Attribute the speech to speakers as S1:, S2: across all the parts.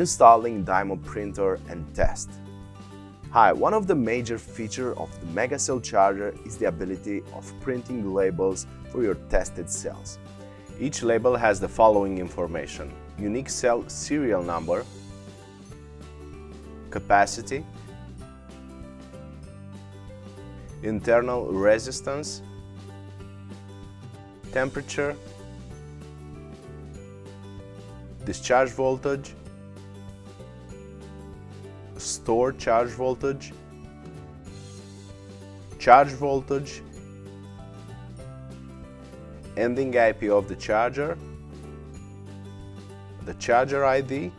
S1: Installing Dymo printer and test. Hi, one of the major features of the megacell charger is the ability of printing labels for your tested cells. Each label has the following information: unique cell serial number, capacity, internal resistance, temperature, discharge voltage, stored charge voltage, charge voltage, ending IP of the charger, the charger ID,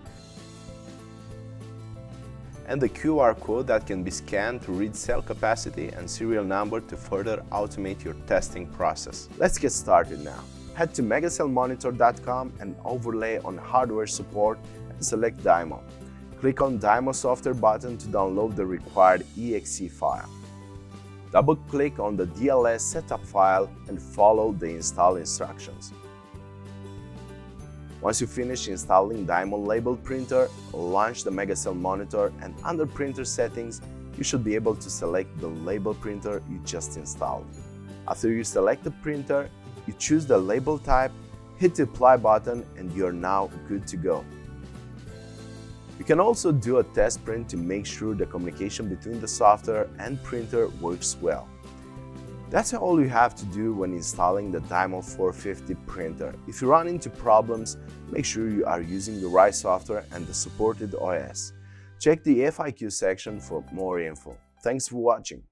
S1: and the QR code that can be scanned to read cell capacity and serial number to further automate your testing process. Let's get started now. Head to megacellmonitor.com and overlay on hardware support and select Dymo. Click on Dymo software button to download the required exe file. Double-click on the DLS setup file and follow the install instructions. Once you finish installing Dymo label printer, launch the megacell monitor, and under printer settings, you should be able to select the label printer you just installed. After you select the printer, you choose the label type, hit the apply button, and you're now good to go. You can also do a test print to make sure the communication between the software and printer works well. That's all you have to do when installing the Dymo 450 printer. If you run into problems, make sure you are using the right software and the supported OS. Check the FAQ section for more info. Thanks for watching.